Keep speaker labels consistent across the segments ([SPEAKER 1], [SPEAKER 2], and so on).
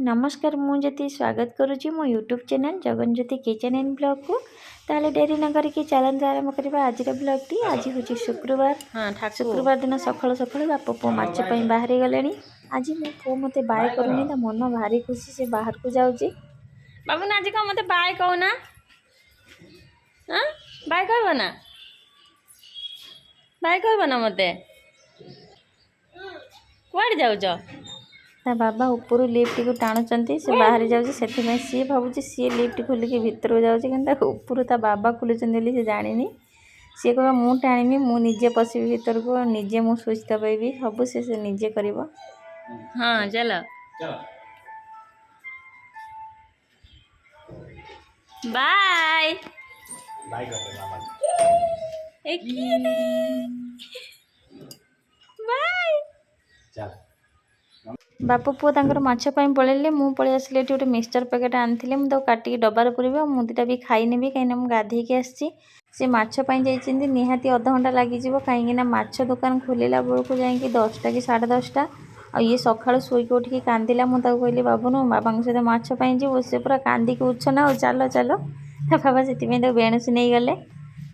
[SPEAKER 1] नमस्कार मुझे स्वागत करुच्ची मो YouTube channel Jaganjyoti kitchen and blog को ताले डेरी न करके चैलेंज आरंभ करवा आज ब्लॉग टी आज हूँ शुक्रवार शुक्रवार दिन सकाल सकाल बाप पु माछ बाहरी गले आज मो पु मत बाय करूनी तो मन भारी खुशी से बाहर को जाऊँगी बाबू ना आज कौन मत बाय कहना बाय कहब ना बाय कहब ना मत कुआड़े जाऊच ता बाबा ऊपर लिफ्ट को टाणुंट से बाहरी जाऊँगी से सी भावुँ सी लिफ्ट खोलिक भितर जाऊँगी कि ऊपर ता बाबा खोलुँच से जानी सी कह मु टाणी मुझे पशि भीतर को निजे मु सुच दबाइबी सब से निजे कर। हाँ चल बाय बाय बापू पुआ तांकर माछ पलैले मु पलि आसली ये गोटे मिक्सचर पैकेट आनी मुझे काटिक डबार पूर्व मु दुटा भी खाईनेबी कहीं मुझे गाधेक आसी से माछ जाइए निहाती अध घंटा लगे कहीं माछ दुकान खोलला बेलू जा 10टा कि 10:30 आ ये सका शोक उठिकी कांदिला मुझे कहली बाबूनु बाबा सहित माछ जीव से पूरा कांदिक उछना और चलो चलो बाबा से बेणुसी नहीं गले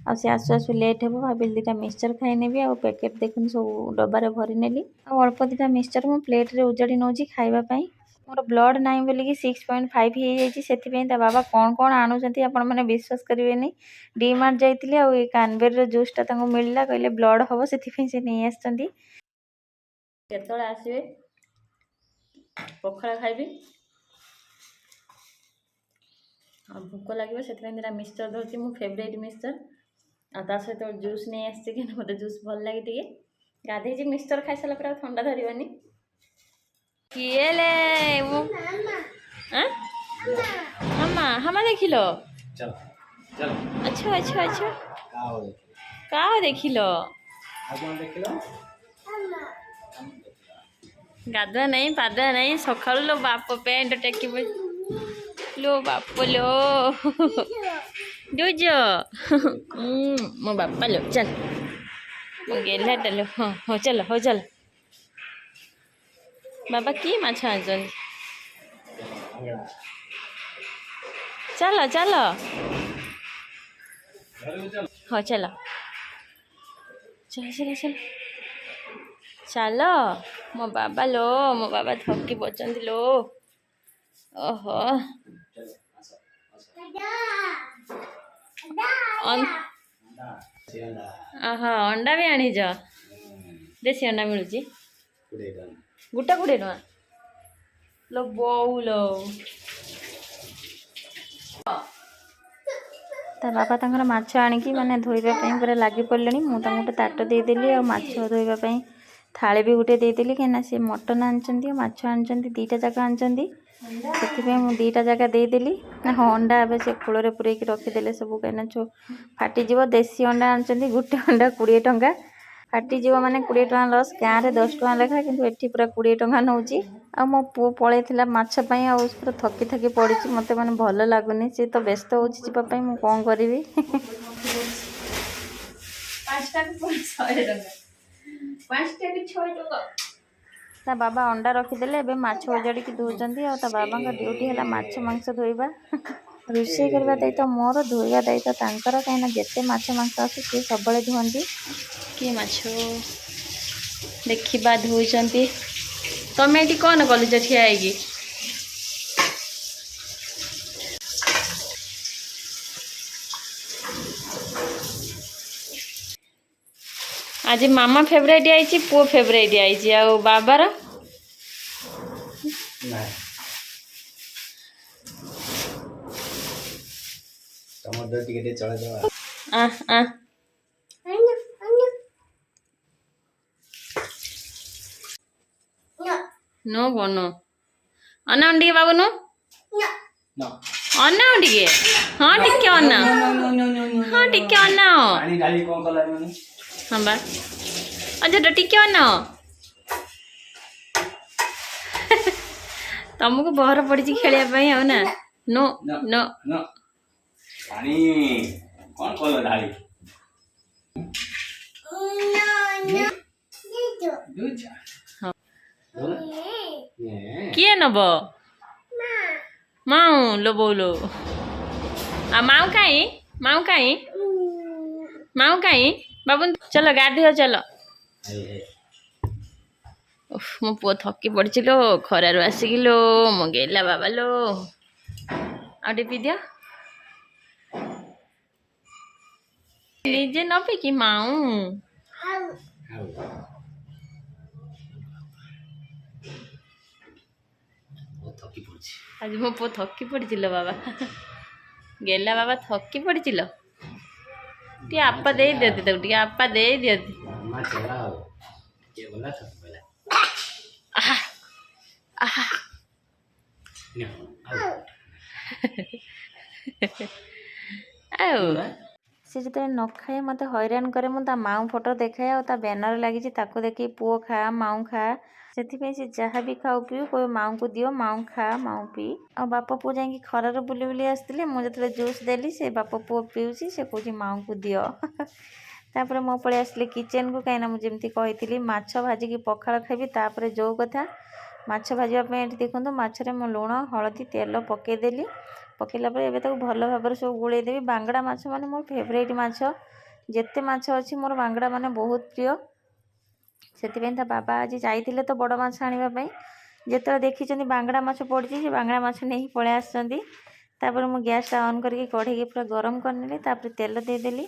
[SPEAKER 1] आ से आसु आसु लेट हे भाविल दुटा मिक्सचर खाईनेबी आ पैकेट देखुन सब डबार भरी नेली आ अल्प दुटा मिक्सचर मु प्लेट रे उजाड़ी नौची खाइबा मोर ब्लड नाई बोलिकी 6.5 हो जाइए से बाबा कौन कौन आणुचंती आपण मैंने विश्वास करेंगे डी मार्ट जाइए आ कानबेर जूसटा मिलला कहले ब्लड हम से नहीं आसछंती केतळे आसीबे पखाला खाइबी आ भूक लगे से मिक्सचर धरती मो फेवरेट मिक्सचर आ सहित जूस नहीं आसचे कि मत जूस भल लगे टे गाधे मिक्सचर खाई सारा पर ठंडा धरवानी किए ले हमा हमा देखिल अच्छा अच्छा अच्छा का देखिल गाधुआ नहीं पादुआ नहीं सका लो बाप पेंट टेक लो बाप लो दूज मो बापा लो चल गेला लो हाँ हो चल बाबा की माछ आंचन चल चल हाँ चल चल चल चल चल मो बाबा थकी बचंती लो ओहो अंडा भी आनीज देसी अंडा मिलूची गोटा 20 टका लो बऊ लो ता बाबा तंकर माछ आनिकी माने धोइबा पई पूरा लागि पड़लेनी मु ता गोटे ताट देदेली आ माछ धोइबा पई थाली भी गोटे देदेली कहीं से मटन आनिचंती माछ आनिचंती दीटा जाक आनिचंती से मु दीटा जगह देदेली हाँ अंडा ए से कूल पूरे रखीदे सब कहीं फाटीज देसी अंडा आनिचंती गोटे अंडा 20 टंका फाटीज माने 20 टका लस गाँव में 10 टका लेखा किंतु एठी पूरा 20 टका नौची आ मो पु पलैथिला माछ पई आ पूरा थकी थकी पड़ी मते माने भल लागुनी सी तो व्यस्त होची जीवा पई मु कोन करबी 5 टका 100 टका 5 टका 6 टका ता बाबा अंडा रखीदे ए माछ उजाड़ी धोचंती आ ता बाबा ड्यूटी है माछ मांस धोइबा रोषे करवा दायित्व मोर धोइबा दायित्व तांकर कहीं जिते माछ मांस आस सी सब धुअंती किए माछ देखा धोचंती तमें ये कौन कलुच ठिया है आज मामा फेवरेट आई पु फेवरेट आई आ बाबार नो बोनो अन्ना उंडी बाबू नो अन्ना उंडी हाँ टिके अन्ना हाँ टिके अन्ना हाँ बा अच्छा टिके अन्ना तुमको बहर पड़ी खेलिया हो ना नो नो कौन कल ढाली किए नब ମାଉ ଲୋ ବୋଉଲୋ ମାଉ କାଇଁ ମାଉ କାଇଁ ମାଉ କାଇଁ ବାବୁ ଚଲ ଗାଧେଅ ଚଲ। ମୋ ପୁଅ ଥକି ପଡ଼ିଛି ଲୋ ଖରାରୁ ଆସିକି ଲୋ ମୋ ଗେଲା ବାବା ଲୋ। ଆଉ ଟିକେ ପିଇ ଦିଅ ନିଜେ ନ ପିଇକି ମାଉ। ଆଜି ମୋ ପୁଅ ଥକି ପଡ଼ିଛି ଲୋ ବାବା। ଗେଲା ବାବା ଥକି ପଡ଼ିଛି ଲୋ। ଟିକେ ଆପା ଦେଇ ଦିଅନ୍ତି ତାକୁ ଟିକେ ଆପା ଦେଇ ଦିଅନ୍ତି। ଆହା ଆଉ ସେ ଯେତେବେଳେ ନ ଖାଏ ମୋତେ ହଇରାଣ କରେ ମୁଁ ତା ମାଉ ଫଟୋ ଦେଖାଏ ଆଉ ତା ବ୍ୟାନର ଲାଗିଛି ତାକୁ ଦେଖି ପୁଅ ଖା ମାଉ ଖା। ସେଥିପାଇଁ ସେ ଯାହା ବି ଖାଉ ପିଉ କହିବ ମାଉଙ୍କୁ ଦିଅ ମାଉ ଖା ମାଉ ପିଇ। ଆଉ ବାପ ପୁଅ ଯାଇକି ଖରାରେ ବୁଲି ବୁଲି ଆସିଥିଲେ ମୁଁ ଯେତେବେଳେ ଜୁସ୍ ଦେଲି ସେ ବାପ ପୁଅ ପିଉଛି ସେ କହୁଛି ମାଉଙ୍କୁ ଦିଅ। ତାପରେ ମୁଁ ପଳେଇ ଆସିଲି କିଚେନକୁ କାହିଁକିନା ମୁଁ ଯେମିତି କହିଥିଲି ମାଛ ଭାଜିକି ପଖାଳ ଖାଇବି। ତାପରେ ଯେଉଁ କଥା ମାଛ ଭାଜିବା ପାଇଁ ଏଠି ଦେଖନ୍ତୁ ମାଛରେ ମୁଁ ଲୁଣ ହଳଦୀ ତେଲ ପକେଇଦେଲି। ପକେଇଲା ପରେ ଏବେ ତାକୁ ଭଲ ଭାବରେ ସବୁ ଗୋଳେଇ ଦେବି। ବାଙ୍ଗଡ଼ା ମାଛ ମାନେ ମୋର ଫେଭରାଇଟ୍ ମାଛ। ଯେତେ ମାଛ ଅଛି ମୋର ବାଙ୍ଗଡ଼ା ମାନେ ବହୁତ ପ୍ରିୟ। ସେଥିପାଇଁ ତା ବାବା ଆଜି ଯାଇଥିଲେ ତ ବଡ଼ ମାଛ ଆଣିବା ପାଇଁ। ଯେତେବେଳେ ଦେଖିଛନ୍ତି ବାଙ୍ଗଡ଼ା ମାଛ ପଡ଼ିଛି ସେ ବାଙ୍ଗଡ଼ା ମାଛ ନେଇକି ପଳେଇ ଆସିଛନ୍ତି। ତାପରେ ମୁଁ ଗ୍ୟାସଟା ଅନ୍ କରିକି କଢ଼େଇକି ପୁରା ଗରମ କରିନେଲି। ତାପରେ ତେଲ ଦେଇଦେଲି।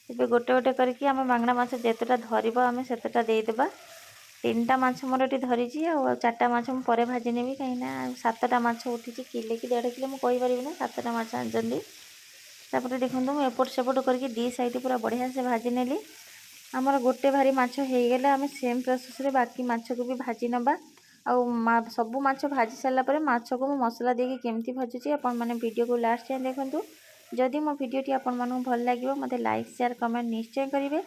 [SPEAKER 1] ଏବେ ଗୋଟେ ଗୋଟେ କରିକି ଆମେ ବାଙ୍ଗଡ଼ା ମାଛ ଯେତେଟା ଧରିବ ଆମେ ସେତେଟା ଦେଇଦେବା। 3ଟା ମାଛ ମୋର ଏଠି ଧରିଛି ଆଉ 4ଟା ମାଛ ମୁଁ ପରେ ଭାଜି ନେବି କାହିଁକିନା 7ଟା ମାଛ ଉଠିଛି କିଲେ କି 1.5 କିଲୋ ମୁଁ କହିପାରିବିନି 7ଟା ମାଛ ଆଣିଛନ୍ତି। ତାପରେ ଦେଖନ୍ତୁ ମୁଁ ଏପଟ ସେପଟ କରିକି 2 ସାଇଡ଼ ପୁରା ବଢ଼ିଆ ସେ ଭାଜି ନେଲି। ଆମର ଗୋଟେ ଭାରି ମାଛ ହେଇଗଲେ ଆମେ ସେମ୍ ପ୍ରୋସେସରେ ବାକି ମାଛକୁ ବି ଭାଜି ନେବା। ଆଉ ସବୁ ମାଛ ଭାଜି ସାରିଲା ପରେ ମାଛକୁ ମୁଁ ମସଲା ଦେଇକି କେମିତି ଭାଜୁଛି ଆପଣମାନେ ଭିଡ଼ିଓକୁ ଲାଷ୍ଟ ଯାଏଁ ଦେଖନ୍ତୁ। ଯଦି ମୋ ଭିଡ଼ିଓଟି ଆପଣମାନଙ୍କୁ ଭଲ ଲାଗିବ ମୋତେ ଲାଇକ୍ ସେୟାର କମେଣ୍ଟ ନିଶ୍ଚୟ କରିବେ।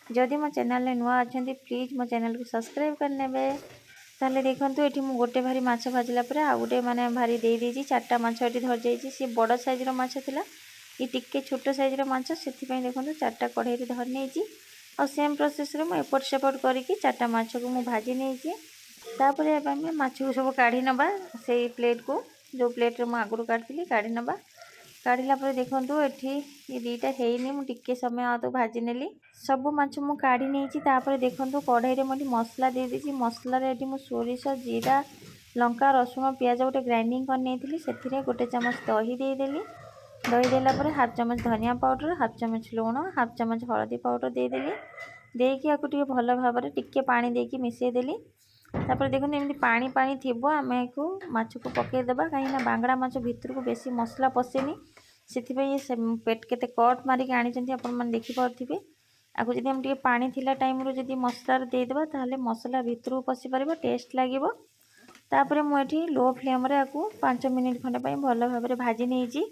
[SPEAKER 1] ଯଦି ମୋ ଚ୍ୟାନେଲରେ ନୂଆ ଅଛନ୍ତି ପ୍ଲିଜ୍ ମୋ ଚ୍ୟାନେଲକୁ ସବସ୍କ୍ରାଇବ୍ କରିନେବେ। ତାହେଲେ ଦେଖନ୍ତୁ ଏଠି ମୁଁ ଗୋଟେ ଭାରି ମାଛ ଭାଜିଲା ପରେ ଆଉ ଗୋଟେ ମାନେ ଭାରି ଦେଇଦେଇଛି। 4ଟା ମାଛ ଏଠି ଧରିଯାଇଛି। ସିଏ ବଡ଼ ସାଇଜ୍ର ମାଛ ଥିଲା ଏ ଟିକେ ଛୋଟ ସାଇଜ୍ର ମାଛ ସେଥିପାଇଁ ଦେଖନ୍ତୁ 4ଟା କଢ଼େଇରେ ଧରି ନେଇଛି। ଆଉ ସେମ୍ ପ୍ରୋସେସରେ ମୁଁ ଏପଟ ସେପଟ କରିକି 4ଟା ମାଛକୁ ମୁଁ ଭାଜି ନେଇଛି। ତାପରେ ଏବେ ଆମେ ମାଛକୁ ସବୁ କାଢ଼ି ନେବା ସେଇ ପ୍ଲେଟ୍କୁ ଯେଉଁ ପ୍ଲେଟ୍ରେ ମୁଁ ଆଗରୁ କାଢ଼ିଥିଲି କାଢ଼ି ନେବା। କାଢ଼ିଲା ପରେ ଦେଖନ୍ତୁ ଏଠି ଏ 2ଟା ହେଇନି ମୁଁ ଟିକେ ସମୟ ଆଉ ତ ଭାଜି ନେଲି। ସବୁ ମାଛ ମୁଁ କାଢ଼ି ନେଇଛି। ତାପରେ ଦେଖନ୍ତୁ କଢ଼େଇରେ ମୁଁ ଏଠି ମସଲା ଦେଇଦେଇଛି। ମସଲାରେ ଏଠି ମୁଁ ସୋରିଷ ଜିରା ଲଙ୍କା ରସୁଣ ପିଆଜ ଗୋଟେ ଗ୍ରାଇଣ୍ଡିଙ୍ଗ କରି ନେଇଥିଲି। ସେଥିରେ 1 ଚାମଚ ଦହି ଦେଇଦେଲି। ଦହି ଦେଲା ପରେ 1/2 ଚାମଚ ଧନିଆ ପାଉଡ଼ର 1/2 ଚାମଚ ଲୁଣ 1/2 ଚାମଚ ହଳଦୀ ପାଉଡ଼ର ଦେଇଦେଲି। ଦେଇକି ଆକୁ ଟିକେ ଭଲ ଭାବରେ ଟିକେ ପାଣି ଦେଇକି ମିଶାଇଦେଲି। ତାପରେ ଦେଖନ୍ତୁ ଏମିତି ପାଣି ପାଣି ଥିବ ଆମେ ଏକୁ ମାଛକୁ ପକାଇଦେବା କାହିଁକିନା ବାଙ୍ଗଡ଼ା ମାଛ ଭିତରକୁ ବେଶୀ ମସଲା ପଶେନି। ସେଥିପାଇଁ ସେ କେତେ କଟ୍ ମାରିକି ଆଣିଛନ୍ତି ଆପଣମାନେ ଦେଖିପାରୁଥିବେ। ଆକୁ ଯଦି ଆମେ ଟିକେ ପାଣି ଥିଲା ଟାଇମ୍ରୁ ଯଦି ମସଲାରେ ଦେଇଦେବା ତାହେଲେ ମସଲା ଭିତରକୁ ପଶି ପାରିବ ଟେଷ୍ଟ ଲାଗିବ। ତାପରେ ମୁଁ ଏଠି ଲୋ ଫ୍ଲେମ୍ରେ ଆକୁ 5 ମିନିଟ୍ ଖଣ୍ଡେ ପାଇଁ ଭଲ ଭାବରେ ଭାଜି ନେଇଛି।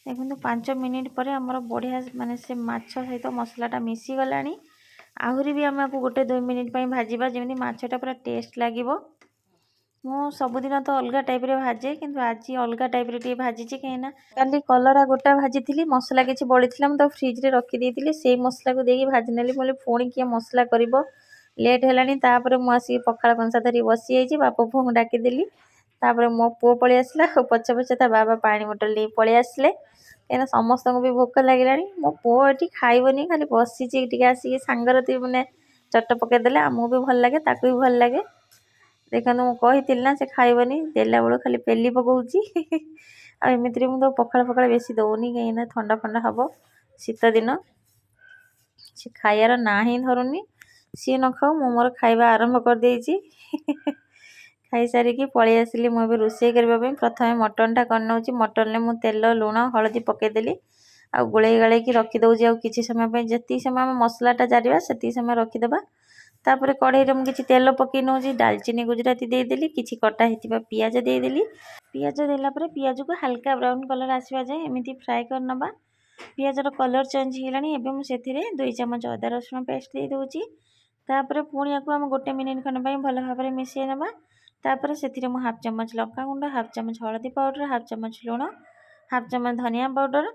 [SPEAKER 1] ଦେଖନ୍ତୁ 5 ମିନିଟ୍ ପରେ ଆମର ବଢ଼ିଆ ମାନେ ସେ ମାଛ ସହିତ ମସଲାଟା ମିଶିଗଲାଣି। ଆହୁରି ବି ଆମେ ଆକୁ 1-2 ମିନିଟ୍ ପାଇଁ ଭାଜିବା ଯେମିତି ମାଛଟା ପୁରା ଟେଷ୍ଟ ଲାଗିବ। ମୁଁ ସବୁଦିନ ତ ଅଲଗା ଟାଇପ୍ରେ ଭାଜେ କିନ୍ତୁ ଆଜି ଅଲଗା ଟାଇପ୍ରେ ଟିକେ ଭାଜିଛି କାହିଁକିନା କାଲି କଲରା ଗୋଟା ଭାଜିଥିଲି ମସଲା କିଛି ବଳିଥିଲା ମୁଁ ତାକୁ ଫ୍ରିଜ୍ରେ ରଖିଦେଇଥିଲି। ସେଇ ମସଲାକୁ ଦେଇକି ଭାଜି ନେଲି। ମୁଁ କହିଲି ପୁଣି କିଏ ମସଲା କରିବ ଲେଟ୍ ହେଲାଣି। ତାପରେ ମୁଁ ଆସିକି ପଖାଳ କଂସା ଧରିକି ବସିଯାଇଛି। ବାପ ପୁଅଙ୍କୁ ଡାକିଦେଲି। ତାପରେ ମୋ ପୁଅ ପଳେଇ ଆସିଲା ଆଉ ପଛେ ପଛେ ତା ବାବା ପାଣି ବୋଟଲ ନେଇ ପଳେଇ ଆସିଲେ କାହିଁକିନା ସମସ୍ତଙ୍କୁ ବି ଭୋକ ଲାଗିଲାଣି। ମୋ ପୁଅ ଏଠି ଖାଇବନି ଖାଲି ବସିଛି ଟିକେ ଆସିକି ସାଙ୍ଗରେ ମାନେ ଚଟ ପକେଇଦେଲେ ଆମକୁ ବି ଭଲ ଲାଗେ ତାକୁ ବି ଭଲ ଲାଗେ। ଦେଖନ୍ତୁ ମୁଁ କହିଥିଲି ନା ସେ ଖାଇବନି ଦେଲା ବେଳକୁ ଖାଲି ପେଲି ପକଉଛି। ଆଉ ଏମିତିରେ ମୁଁ ତାକୁ ପଖାଳ ବେଶୀ ଦେଉନି କାହିଁକିନା ଥଣ୍ଡା ଫଣ୍ଡା ହେବ ଶୀତ ଦିନ। ସେ ଖାଇବାର ନାଁ ହିଁ ଧରୁନି। ସିଏ ନ ଖାଉ ମୁଁ ମୋର ଖାଇବା ଆରମ୍ଭ କରିଦେଇଛି। ଖାଇସାରିକି ପଳେଇ ଆସିଲି ମୁଁ ଏବେ ରୋଷେଇ କରିବା ପାଇଁ। ପ୍ରଥମେ ମଟନ୍ଟା କରିନେଉଛି। ମଟନ୍ରେ ମୁଁ ତେଲ ଲୁଣ ହଳଦୀ ପକେଇଦେଲି ଆଉ ଗୋଳେଇ ଗାଳେଇକି ରଖିଦେଉଛି ଆଉ କିଛି ସମୟ ପାଇଁ। ଯେତିକି ସମୟ ଆମେ ମସଲାଟା ଜାରିବା ସେତିକି ସମୟ ରଖିଦେବା। ତାପରେ କଢ଼େଇରେ ମୁଁ କିଛି ତେଲ ପକେଇ ନେଉଛି। ଡାଲଚିନି ଗୁଜୁରାତି ଦେଇଦେଲି କିଛି କଟା ହେଇଥିବା ପିଆଜ ଦେଇଦେଲି। ପିଆଜ ଦେଲା ପରେ ପିଆଜକୁ ହାଲକା ବ୍ରାଉନ୍ କଲର୍ ଆସିବା ଯାଏ ଏମିତି ଫ୍ରାଏ କରିନେବା। ପିଆଜର କଲର୍ ଚେଞ୍ଜ ହେଇଗଲାଣି। ଏବେ ମୁଁ ସେଥିରେ 2 ଚାମଚ ଅଦା ରସୁଣ ପେଷ୍ଟ ଦେଇଦେଉଛି। ତାପରେ ପୁଣି ଆକୁ ଆମେ 1 ମିନିଟ୍ ଖଣ୍ଡ ପାଇଁ ଭଲ ଭାବରେ ମିଶାଇ ନେବା। ତାପରେ ସେଥିରେ ମୁଁ 1/2 ଚାମଚ ଲଙ୍କାଗୁଣ୍ଡ 1/2 ଚାମଚ ହଳଦୀ ପାଉଡ଼ର 1/2 ଚାମଚ ଲୁଣ 1/2 ଚାମଚ ଧନିଆ ପାଉଡ଼ର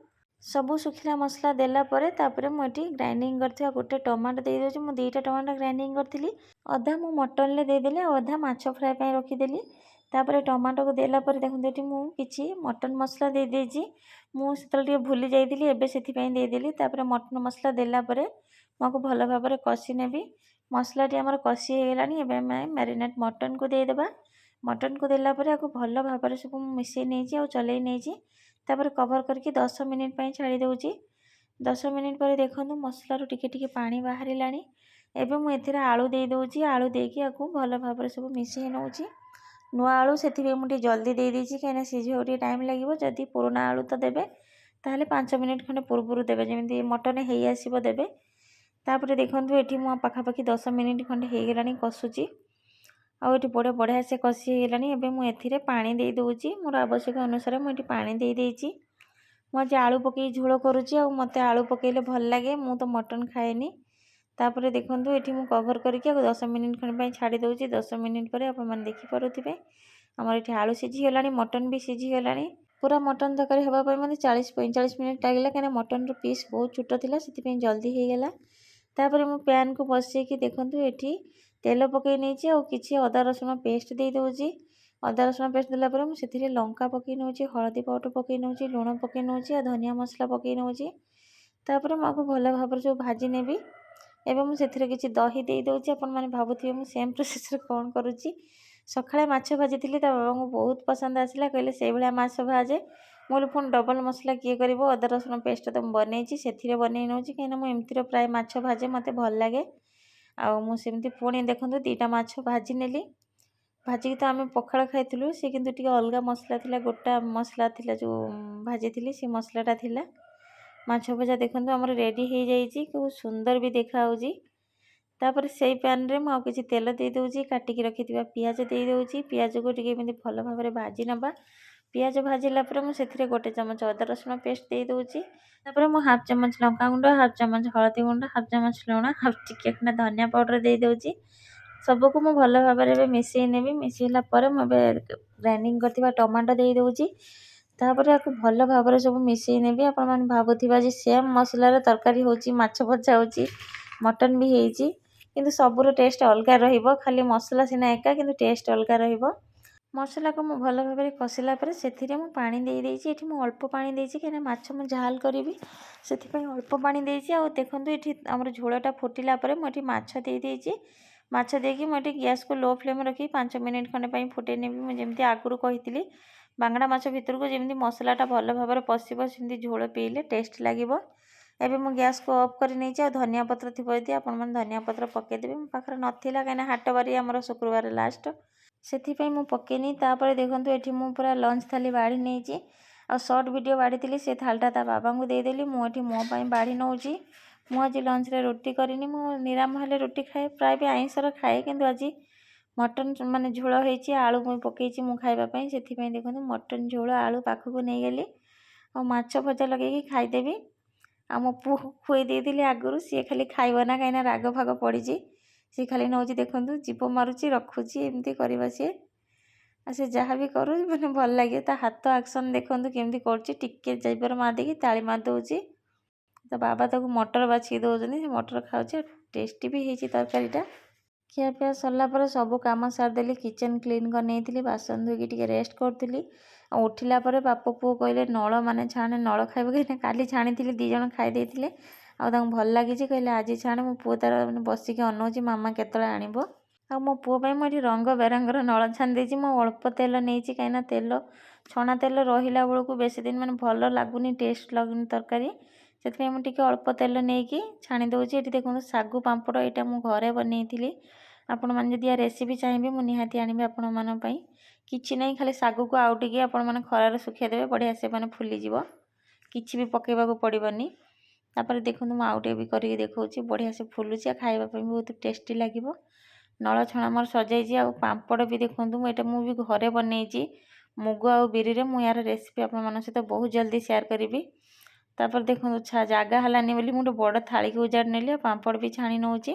[SPEAKER 1] ସବୁ ଶୁଖିଲା ମସଲା ଦେଲା ପରେ ତାପରେ ମୁଁ ଏଠି ଗ୍ରାଇଣ୍ଡିଙ୍ଗ କରିଥିବା 1 ଟମାଟୋ ଦେଇଦେଉଛି। ମୁଁ 2ଟା ଟମାଟୋ ଗ୍ରାଇଣ୍ଡିଙ୍ଗ କରିଥିଲି। ଅଧା ମୁଁ ମଟନ୍ରେ ଦେଇଦେଲି ଆଉ ଅଧା ମାଛ ଫ୍ରାଏ ପାଇଁ ରଖିଦେଲି। तापर टमाटो को देला पर देखो ये मुझे किसी मटन मसला दे देजी मुझे भूली जाइली एवं से देदेली मटन मसला देलापर मुझे भल भाव कषि नेबी मसलाटी आमर कषि होगलानी मैरिनेट मटन को देदेबा मटन को देलापर आपको भल भाव सब मिसई नहीं चल नहीं कवर करके 10 मिनिट छाड़ी दूची 10 मिनिट पर देखो मसलार टिके पानी बाहर एवं मुझे आलू दे दूची आलू देकी आपको भल भाव सब मिसई नौची नुआ आलू से मुझे जल्दी दे देती कहीं सीझे टे टाइम लगे जदि पुराना आलू तो देवे ताहले 5 मिनिट खंडे पूर्व देवे जमी मटन हो आसो देवे तापर देखो ये मो पाखापाखि 10 मिनिट खंडे होगलानी कषुची आठी बड़े बढ़िया से कषि होगलानी एवं मुझे पानी दे दूची मोर आवश्यक अनुसार मुझे पानी दे देती मुझे आलू पकई झोल करुँची मत आलू पकईले भल लगे मु तो मटन खाएनी तापर देखो ये मुझे कवर करके 10 मिनिट खंड छाड़ी दूची 10 मिनिट पर आप देखिपे आमर ये आलू सीझीगला मटन भी सीझीगला पूरा मटन तरकारी हाँपाई मतलब 40-45 मिनिट लगे कहीं मटन पीस बहुत छोट था से जल्दी होगला तापर मु पैन को बसैकी देखूँ ये तेल पकई नहीं और किसी अदा रसुण पेस्ट दे दूची अदा रसुण पेस्ट देलापर मुझे लंका पकई नौची हलदी पाउडर पकई नौची लुण पकई नौची और धनिया मसला पकई नौची तापर मुझे भल भाव सब भाजी नेबी एवं मुझे किसी दही दे दूची आपण मैंने भावुवे मुझे सेम प्रोसेस कौन करुँची सकाଳେ ମାଛ ଭାଜିଥିଲି ତା ବାବାଙ୍କୁ ବହୁତ ପସନ୍ଦ ଆସିଲା କହିଲେ ସେଇଭଳିଆ ମାଛ ଭାଜେ ମୁଁ ପୁଣି ଡବଲ ମସଲା କିଏ କରିବ ଅଦା ରସୁଣ ପେଷ୍ଟ ତ ମୁଁ ବନେଇଛି ସେଥିରେ ବନେଇ ନେଉଛି କାହିଁକିନା ମୁଁ ଏମିତିରେ ପ୍ରାୟ ମାଛ ଭାଜେ ମୋତେ ଭଲ ଲାଗେ ଆଉ ମୁଁ ସେମିତି ପୁଣି ଦେଖନ୍ତୁ ଦୁଇଟା ମାଛ ଭାଜି ନେଲି ଭାଜିକି ତ ଆମେ ପଖାଳ ଖାଇଥିଲୁ ସେ କିନ୍ତୁ ଟିକେ ଅଲଗା ମସଲା ଥିଲା ଗୋଟା ମସଲା ଥିଲା ଯେଉଁ ଭାଜିଥିଲି ସେ ମସଲାଟା ଥିଲା ମାଛ ଭଜା ଦେଖନ୍ତୁ ଆମର ରେଡ଼ି ହେଇଯାଇଛି खूब ସୁନ୍ଦର ବି ଦେଖାଯାଉଛି तापर से पैन रे मु किसी तेल दे दूची काटिकी रखि पियाज दे दूची पियाज को टिके भल भाव में भाजी नबा पियाज भाजिला मुझे गोटे चमच अदा रसुण पेस्ट दे दूची तापर मु हाफ चमच लंका गुंड हाफ चमच हलदी गुंड हाफ चमच लुण हाफ टिके खंडे धनिया पाउडर दे दूची सबको मु भल भाव में मिसई नेबी मिसईला मुझे ग्राइंडिंग करथिबा टमाटो दे दूची तापर आपको भल भाव में सब मिसई नेबी आपण माने भाबुथिबा जे सेम मसलार तरकारी होची माछ भजा होची मटन भी होईची किंतु सबुर टेस्ट अलग रहिबो खाली मसला सिना एका किंतु टेस्ट अलग रहिबो मसला को मु भल भाव में कषिला पर सेथिरे मु पानी दे देइची एठी मु अल्प पानी देइची केना माछ मु झाल करिवि सेथि पई अल्प पानी देइची आ देखंतु एठी हमर झोळटा फुटिला पर मु एठी माछ दे देइची माछ देकी मु एठी गैस को लो फ्लेम रखी 5 मिनिट खंडे पई फुटे नेबी मु जेमति आगुरु कहितली बांगड़ा माछ भितर को जेमति मसलाटा भल भाव में पसिबो सेमति झोळ पीले टेस्ट लागिबो एबे मु गैस को ऑफ कर नहीं आ धनिया पत्र थी यदि आपण मन धनिया पत्र पकेदेबे मो पाखरे नथिला कहीं हाट बारी आमर शुक्रवार लास्ट से मु पकेनी तापर देखंतु एठी मु पूरा लंच थाली बाड़ी नहीं आ शॉर्ट वीडियो बाड़ी से थालटा ता बाबा को देदेली मुझे मो पाई बाड़ी नौची मु आज लंच रे रोटी करिनी मु निराम हेले रोटी खाए प्राय भी आइंसर खाए किंतु आज मटन माने झोल होईची आलू मु पकेइची मु खाइबा पई सेथि पई देखंतु मटन झोल आलू पाखको नहीं गेली आ माछ भजा लगेगी खाईदेवी आ मो पु खुई देइदिली आगुरु सी खाली खाइब ना कहीं राग फाग पड़ी सी खाली नौ देखूँ जीप मारुची रखुची एमती करवा सी जहाँ भी करू मैंने भल लगे ता हाथ एक्शन देखूँ केमती करके जीपर मार देकी ताली मार दूची तो बाबा ताको मटर बाछी दौरान मटर खाऊे टेस्टी भी होती तरकारीटा खियापिया सरला पर सब कम सारिदेली किचन क्लीन कर नहीं बासन धोईकी टिके रेस्ट करी उठिला पर बाप पुओ कहले नल माने छाणे नल खाइब कहीं काली छाणी दी जन खाई भल लगी कहले आज छाणे मो पुओ तार बसिक अनौची मामा केतले आणिबो आ मो पुओ पई मुझे रंग बेरंगर नल छाणी देछि मो अल्प तेल नहीं कहीं तेल छणा तेल रहिला बेलू बेसी दिन माने भल लगुनि टेस्ट लगुनि तरकारी से मुझे अल्प तेल नहीं छाणी दूसरी ये देखो सागु पांपड़ यहाँ मुझे घरे बनई आपण मैंने जदि रेसिपी चाहिए मुझे निहाती आनी आपण मानी किसी ना खाली सागु को आउ टे आपण मैंने खरार सुखाई देवे बढ़िया से मैंने फुलीज किसी भी पकईवा पड़ोनी तापर देखो मुझे आउटे भी करके देखा बढ़िया से फुलुची खावाई बहुत टेस्टी लगे नल छणा मोर सजाई आ पांपड़ भी देखूँ मुझे घरे बनई मुग आ बिरी में यार रेसिपी आपण सहित बहुत जल्दी शेयर करी तापर देखो जगह हलानी बोली मुझे बड़ थाली को उजाड़ नेली पांपड़ भी छाणी नौची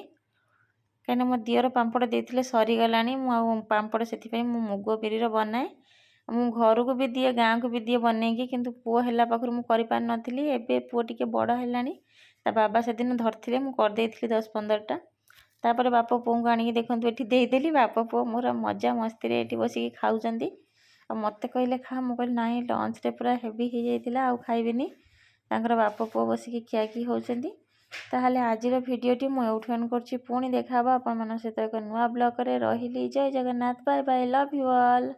[SPEAKER 1] कहीं मो दियर पांपड़ देते सरीगला पांपड़ से मुग बिरी बनाए मु घर को भी दिए गाँ को भी दिए बनईकी किंतु पुओ है पाखर मुझे कर नी पुओ टे बड़ है बाबा से दिन धरते मुझे 10-15टा तापर बाप पुओं आणिकी देखु ये देदेली बाप पुओ मोर मजा मस्ती ये बसिक खाऊँच मत कहले खा मु कहली ना लंच रे पूरा हेवी हो जाता आउ खाइबिनी तांकर बाप पुओ बसिक खियाखी होउछंती। ताहले आजिर भिडियोटी मु एउठु एंड करछि पुणी देखा आपण मन सहित एक नुआ ब्लॉग रे रहिली। Jai Jagannath bye bye love you all.